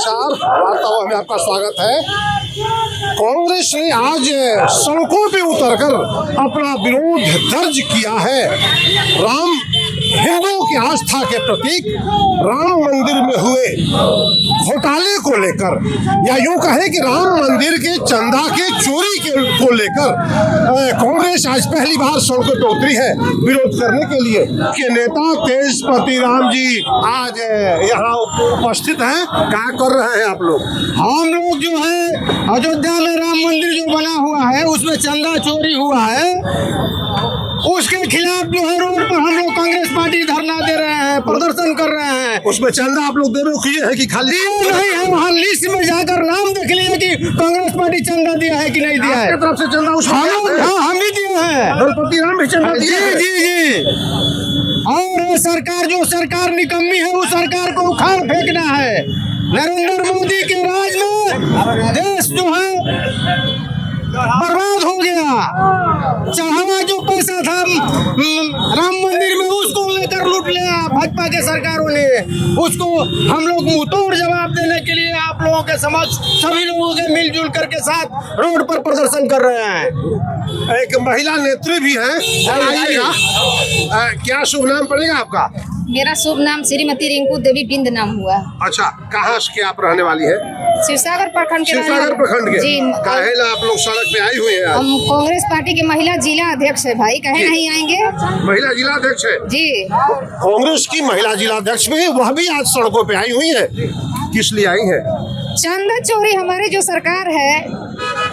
नमस्कार, वार्ताओं में आपका स्वागत है। कांग्रेस ने आज सड़कों पे उतरकर अपना विरोध दर्ज किया है। राम हिंदुओं की आस्था के प्रतीक राम मंदिर में हुए घोटाले को लेकर, या यूं कहे कि राम मंदिर के चंदा के चोरी को लेकर कांग्रेस आज पहली बार सड़कों पे उतरी है विरोध करने के लिए। कि नेता तेजपति राम जी आज यहाँ उपस्थित हैं। क्या कर रहे हैं आप लोग? हम लोग जो है अयोध्या में राम मंदिर जो बना हुआ है उसमें चंदा चोरी हुआ है, उसके खिलाफ जो है रोड पर हम लोग कांग्रेस पार्टी धरना दे रहे हैं, प्रदर्शन कर रहे हैं। उसमें चंदा आप लोग दे रहे हैं कि खाली नहीं है? वहाँ लिस्ट में जाकर नाम देख लिया कि कांग्रेस पार्टी चंदा दिया है कि नहीं दिया है। तरफ से चंदा हम ही दिए हैं। दलपति राम भी चंदा दिए हैं। जी। और ये सरकार जो सरकार निकम्मी है उस सरकार को उखाड़ फेंकना है। नरेंद्र मोदी के राज में देश जो है बर्बाद हो गया। चढ़ावा जो पैसा था राम मंदिर में उसको लेकर लूट लिया भाजपा के सरकारों ने। उसको हम लोग मुंहतोड़ जवाब देने के लिए आप लोगों के समक्ष सभी लोगों के मिलजुल करके साथ रोड पर प्रदर्शन कर रहे हैं। एक महिला नेत्री भी है, क्या शुभ नाम पड़ेगा आपका? मेरा शुभ नाम श्रीमती रिंकू देवी बिंद नाम हुआ। अच्छा, कहाँ के आप रहने वाली है? शिवसागर प्रखंड के। शिवसागर प्रखंड के जी। काहे ना आप लोग सड़क पे आई हुई हैं? हम कांग्रेस पार्टी के महिला जिला अध्यक्ष है भाई, कहे नहीं आएंगे? महिला जिला अध्यक्ष है जी। कांग्रेस की महिला जिला अध्यक्ष भी, वह भी आज सड़कों पे आई हुई है। किस लिए आई है? चंदा चोरी हमारी जो सरकार है,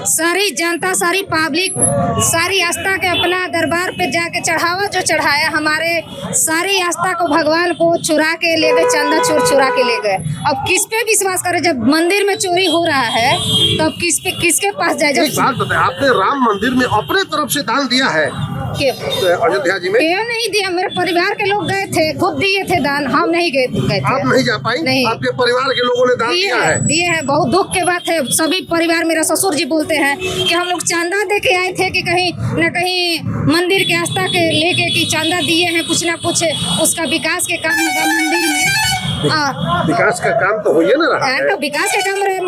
सारी जनता, सारी पब्लिक, सारी आस्था के अपना दरबार पे जाके चढ़ावा जो चढ़ाया, हमारे सारी आस्था को भगवान को चुरा के ले गए, चंदा चुरा के ले गए। अब किस पे विश्वास करे? जब मंदिर में चोरी हो रहा है तब किसके पास जाए? एक बात बताए, आपने राम मंदिर में अपने तरफ से दान दिया है अयोध्या जी में? क्यों नहीं दिया? मेरे परिवार के लोग गए थे, खुद दिए थे दान, हम नहीं गए थे। आप नहीं जा पाई? नहीं। आपके परिवार के लोगों ने दान दिए हैं। बहुत दुख के बात है। सभी परिवार, मेरा ससुर जी बोलते हैं कि हम लोग चंदा दे के आए थे कि कहीं न कहीं मंदिर के आस्था के लेके कि चंदा दिए हैं, कुछ ना कुछ उसका विकास के काम होगा मंदिर में। विकास का काम तो हो ही ना रहा है। तो विकास के काम रहे,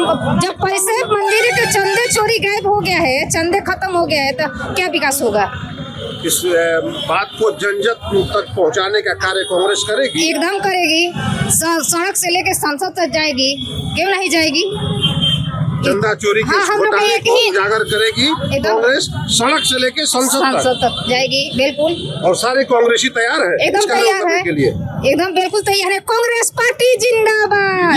जब पैसे मंदिर के चंदे चोरी गायब हो गया है, चंदे खत्म हो गया है, तो क्या विकास होगा? इस बात को जनजन तक पहुंचाने का कार्य कांग्रेस करेगी? एकदम करेगी। सड़क से लेके संसद तक जाएगी, क्यों नहीं जाएगी? चंदा चोरी के घोटाले को उजागर करेगी कांग्रेस, सड़क से लेके संसद तक जाएगी। बिल्कुल। और सारे कांग्रेसी तैयार है? एकदम तैयार है के लिए एकदम बिल्कुल तैयार है। कांग्रेस पार्टी जिंदाबाद।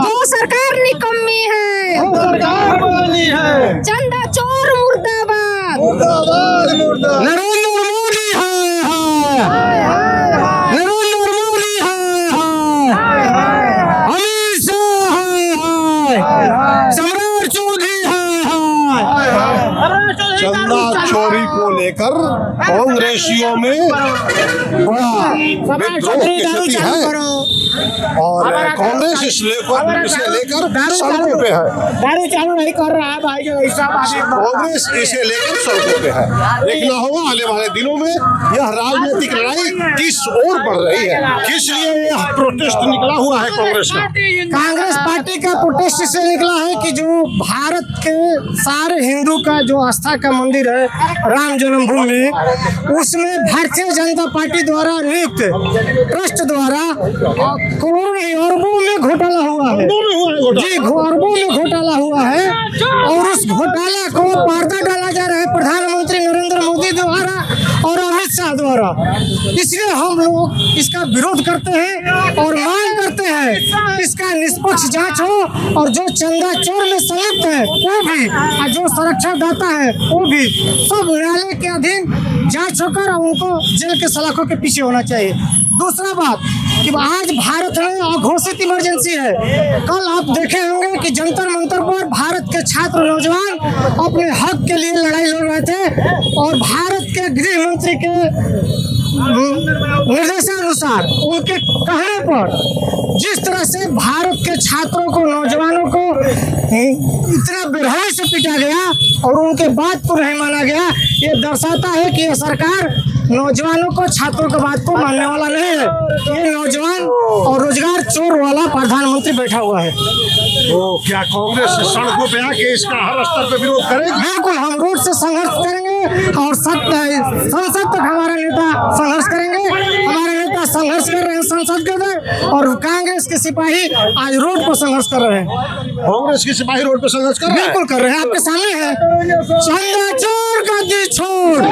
जो सरकार निकम्मी है, चंदा चोर मुर्दाबाद। नरेंद्र मोदी नरेंद्र मोदी अमित शाह सम्राट चौधरी चंदा चोरी को लेकर कांग्रेसियों में बड़ा विद्रोह की स्थिति है और कांग्रेस इसे लेकर सड़कों पे है। दारू चालू नहीं कर रहा है भाई, कांग्रेस इसे लेकर सड़कों पे है। देखना होगा आने वाले दिनों में यह राजनीतिक लड़ाई किस ओर बढ़ रही है, किस लिए यह प्रोटेस्ट निकला हुआ है कांग्रेस का। कांग्रेस पार्टी का प्रोटेस्ट से निकला है कि जो भारत के सारे हिंदू का जो आस्था का मंदिर है राम जन्मभूमि, उसमें भारतीय जनता पार्टी द्वारा नियुक्त ट्रस्ट द्वारा करोड़ों अरबों में घोटाला हुआ है। जी, अरबों में घोटाला हुआ है और उस घोटाला को पर्दा डाला जा रहा है प्रधानमंत्री नरेंद्र मोदी द्वारा और अमित शाह द्वारा। इसलिए हम लोग इसका विरोध करते हैं और मांग करते हैं इसका निष्पक्ष जांच हो और जो चंदा चोर में संलिप्त है वो भी और जो सुरक्षा दाता है वो भी सब न्यायालय के अधीन जांच होकर उनको जेल के सलाखों के पीछे होना चाहिए। दूसरा बात कि आज भारत में अघोषित इमरजेंसी है। कल आप देखे होंगे कि जंतर मंतर पर भारत के छात्र नौजवान अपने हक के लिए लड़ाई लड़ रहे थे और भारत के गृह मंत्री के निर्देशानुसार उनके कहने पर जिस तरह से भारत के छात्रों को, नौजवानों को इतना बेरहमी से पीटा गया और उनके बात को नहीं माना गया, ये दर्शाता है कि यह सरकार नौजवानों को, छात्रों की बात को मानने वाला नहीं है। ये नौजवान और रोजगार चोर वाला प्रधानमंत्री बैठा हुआ है। तो क्या कांग्रेस सड़कों पे आके इसका हर स्तर पे विरोध करेगी? बिल्कुल, हम रोड से संघर्ष करेंगे और संसद तक हमारा नेता संघर्ष करेंगे। हमारे नेता संघर्ष कर रहे हैं संसद के अंदर, और कांग्रेस के सिपाही आज रोड पर संघर्ष कर रहे हैं। कांग्रेस के सिपाही रोड पे संघर्ष कर रहे हैं? बिल्कुल कर रहे हैं, आपके सामने है। चंदा चोर गद्दी छोड़,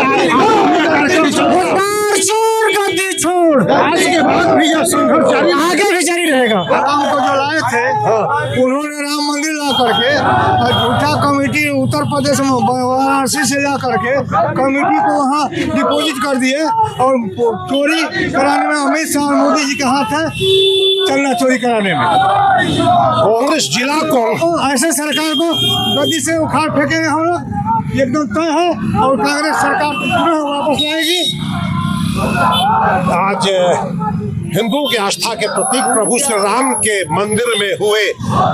चोर गद्दी छोड़। आज के बाद भी यह संघर्ष जारी, आगे भी जारी रहेगा। राम को जो लाए थे उन्होंने राम मंदिर ला करके और झूठा कमेटी उत्तर प्रदेश में वाराणसी से ला करके कमेटी को वहाँ डिपॉजिट कर दिए, और चोरी कराने में अमित शाह और मोदी जी का हाथ है, चलना चोरी कराने में। कांग्रेस जिला कौन ऐसे सरकार को गद्दी से उखाड़ फेंकेंगे हम लोग, एकदम तय है। और कांग्रेस सरकार पुनः वापस लाएगी। आज हिंदुओं की आस्था के प्रतीक प्रभु श्री राम के मंदिर में हुए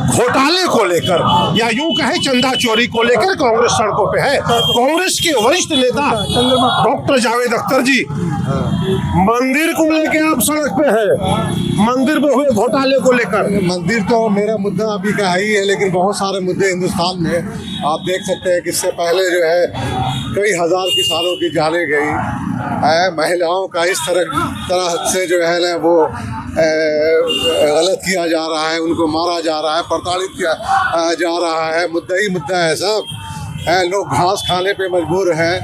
घोटाले को लेकर, या यूं कहे चंदा चोरी को लेकर कांग्रेस सड़कों पे है। कांग्रेस के वरिष्ठ नेता डॉक्टर जावेद अख्तर जी मंदिर को लेकर आप सड़क पे है, मंदिर में हुए घोटाले को लेकर। मंदिर तो मेरा मुद्दा अभी का ही है, लेकिन बहुत सारे मुद्दे हिंदुस्तान में आप देख सकते हैं कि इससे पहले जो है कई हजार किसानों की जाने गई है, महिलाओं का इस तरह से जो है ना वो गलत किया जा रहा है, उनको मारा जा रहा है, प्रताड़ित किया जा रहा है। मुद्दा ही मुद्दा है सब। लोग घास खाने पे मजबूर हैं।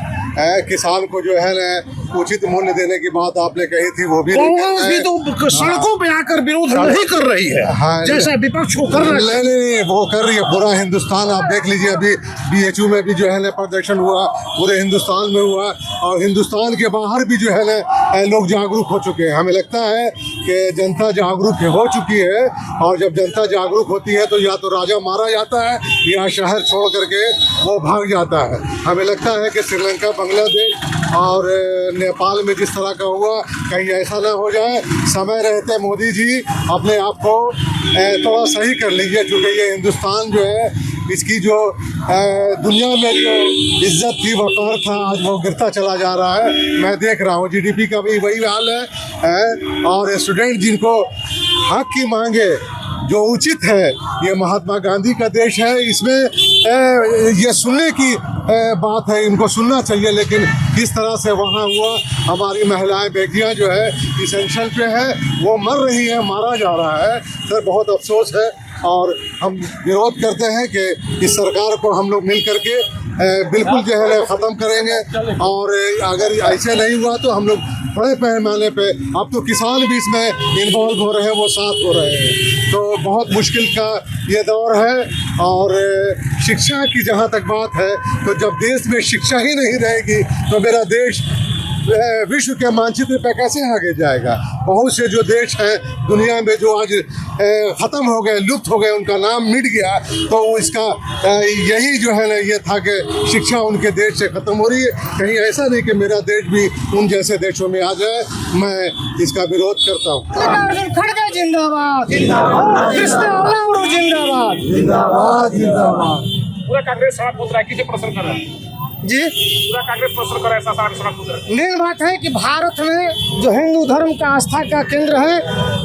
किसान को जो है ना उचित मूल्य देने की बात आपने कही थी, वो भी कांग्रेस भी तो सड़कों पे आकर विरोध नहीं कर रही है, हाँ, जैसा विपक्ष को कर रही है। नहीं, वो कर रही है। पूरा हिंदुस्तान आप देख लीजिए, अभी BHU में भी जो है ना प्रदर्शन हुआ, पूरे हिंदुस्तान में हुआ, और हिंदुस्तान के बाहर भी जो है ना लोग जागरूक हो चुके हैं। हमें लगता है कि जनता जागरूक हो चुकी है, और जब जनता जागरूक होती है तो या तो राजा मारा जाता है या शहर छोड़ करके वो भाग जाता है। हमें लगता है कि श्रीलंका, बांग्लादेश और नेपाल में जिस तरह का हुआ, कहीं ऐसा ना हो जाए। समय रहते मोदी जी अपने आप को थोड़ा सही कर लीजिए, क्योंकि ये हिंदुस्तान जो है इसकी जो दुनिया में जो इज्जत थी, वक़ार था, आज वो गिरता चला जा रहा है। मैं देख रहा हूँ GDP का भी वही हाल है। और स्टूडेंट जिनको हक की मांगे जो उचित है, ये महात्मा गांधी का देश है, इसमें ये सुनने की बात है, इनको सुनना चाहिए। लेकिन किस तरह से वहाँ हुआ, हमारी महिलाएं, बेटियां जो है इसेंशियल पे है, वो मर रही है, मारा जा रहा है। सर बहुत अफसोस है, और हम विरोध करते हैं कि इस सरकार को हम लोग मिल करके बिल्कुल जो है ख़त्म करेंगे। और अगर ऐसे नहीं हुआ तो हम लोग बड़े पैमाने पे, अब तो किसान भी इसमें इन्वॉल्व हो रहे हैं, वो साथ हो रहे हैं। तो बहुत मुश्किल का ये दौर है। और शिक्षा की जहाँ तक बात है, तो जब देश में शिक्षा ही नहीं रहेगी तो मेरा देश विश्व के मानचित्र पे कैसे आगे जाएगा। बहुत से जो देश हैं दुनिया में जो आज ख़त्म हो गए, लुप्त हो गए, उनका नाम मिट गया, तो इसका यही जो है ना ये था कि शिक्षा उनके देश से ख़त्म हो रही है। कहीं ऐसा नहीं कि मेरा देश भी उन जैसे देशों में आ जाए। मैं इसका विरोध करता हूँ। खड़गे जिंदाबाद, जिंदाबाद, जिंदाबाद, जिंदाबाद। पूरा कांग्रेस सड़क कूद रहा है, किसे प्रसन्न कर रहा है? जी, पूरा कांग्रेस प्रसन्न कर रहा है, ऐसा सड़क कूद रहा है। मेन बात है कि भारत में जो हिंदू धर्म का आस्था का केंद्र है,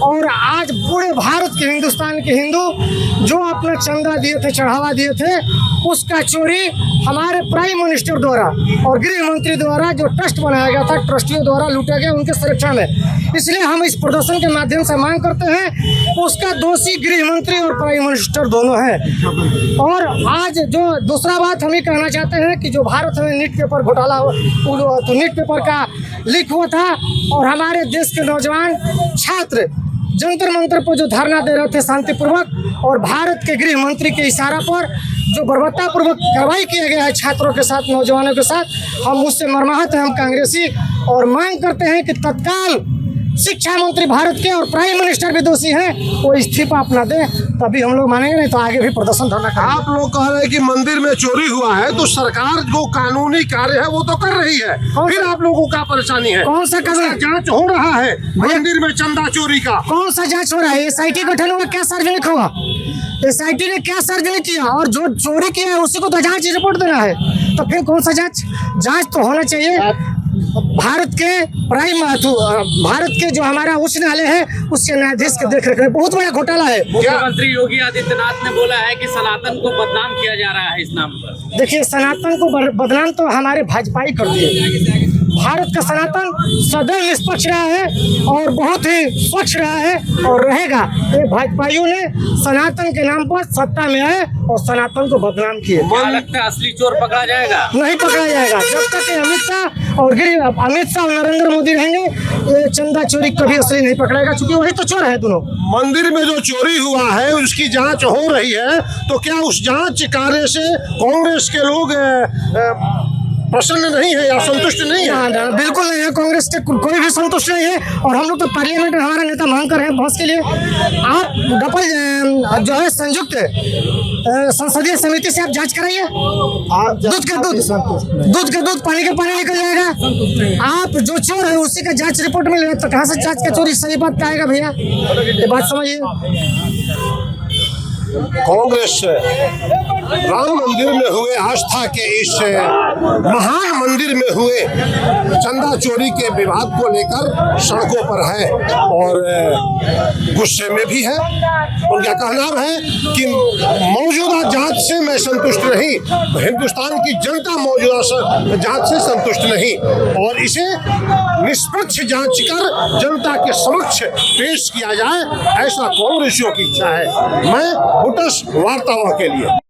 और आज पूरे भारत के, हिंदुस्तान के हिंदू जो अपना चंदा दिए थे, चढ़ावा दिए थे, उसका चोरी हमारे प्राइम मिनिस्टर द्वारा और गृह मंत्री द्वारा जो ट्रस्ट बनाया गया था, ट्रस्टियों द्वारा लूटा गया उनके सुरक्षा में। इसलिए हम इस प्रदर्शन के माध्यम से मांग करते हैं, उसका दोषी गृह मंत्री और प्राइम मिनिस्टर दोनों हैं। और आज जो दूसरा बात हम ये कहना चाहते हैं कि जो भारत में नीट पेपर घोटाला हुआ, तो नीट पेपर का लीक हुआ था, और हमारे देश के नौजवान छात्र जंतर मंतर पर जो धरना दे रहे थे शांतिपूर्वक, और भारत के गृह मंत्री के इशारा पर जो बर्बरतापूर्वक कार्रवाई किया गया है छात्रों के साथ, नौजवानों के साथ, हम उससे मर्माहत हैं, हम कांग्रेसी, और मांग करते हैं कि तत्काल शिक्षा मंत्री भारत के और प्राइम मिनिस्टर भी दोषी हैं, वो इस्तीफा अपना दे, तभी हम लोग मानेंगे, नहीं तो आगे भी प्रदर्शन धरना करेंगे। आप लोग कह रहे हैं कि मंदिर में चोरी हुआ है, तो सरकार जो कानूनी कार्य है वो तो कर रही है, फिर आप लोगों को क्या परेशानी है? कौन सा कदम? जांच हो रहा है मंदिर में चंदा चोरी का। कौन सा जांच हो रहा है? SIT गठन हुआ, क्या सार्वजनिक हुआ? SIT ने क्या सार्वजनिक किया? और जो चोरी किया है उसी को तो जांच रिपोर्ट देना है, तो फिर कौन सा जांच? जांच तो होना चाहिए। भारत के भारत के जो हमारा उच्च न्यायालय है उसके न्यायाधीश के देख रेख में बहुत बड़ा घोटाला है। मुख्यमंत्री योगी आदित्यनाथ ने बोला है कि सनातन को बदनाम किया जा रहा है इस नाम पर। देखिए, सनातन को बदनाम तो हमारे भाजपाई कर दिए। भारत का सनातन सदैव निष्पक्ष रहा है और बहुत ही स्वच्छ रहा है और रहेगा। ये भाजपाइयों ने सनातन के नाम पर सत्ता में आए और सनातन को बदनाम किए। क्या लगता है असली चोर पकड़ा जाएगा? नहीं पकड़ा जाएगा जब तक अमित शाह और नरेंद्र मोदी रहेंगे। ये चंदा चोरी कभी असली नहीं पकड़ेगा, क्योंकि वही तो चोर है दोनों। मंदिर में जो चोरी हुआ है उसकी जांच हो रही है, तो क्या उस जांच कार्य से कांग्रेस के लोग प्रसन्न नहीं है या संतुष्ट नहीं है? ना, बिल्कुल नहीं है। कांग्रेस के कोई भी संतुष्ट नहीं है और हम लोग तो पार्लियामेंट में हमारा नेता मांग कर रहे हैं बहस के लिए। आप डबल जो है संयुक्त संसदीय समिति से आप जांच कराइए। दूध का दूध पानी का पानी निकल जाएगा। आप जो चोर है उसी का जांच रिपोर्ट मिलेगा, तो कहाँ से जांच का चोरी सही बात आएगा भैया? ये बात समझिए। कांग्रेस राम मंदिर में हुए आस्था के इस महान मंदिर में हुए चंदा चोरी के विवाद को लेकर सड़कों पर है और गुस्से में भी है। उनका कहना है कि मौजूदा जांच से मैं संतुष्ट नहीं, हिंदुस्तान की जनता मौजूदा जांच से संतुष्ट नहीं और इसे निष्पक्ष जांच कर जनता के समक्ष पेश किया जाए, ऐसा कांग्रेसियों की इच्छा है। मैं बुटस वार्ताओं के लिए।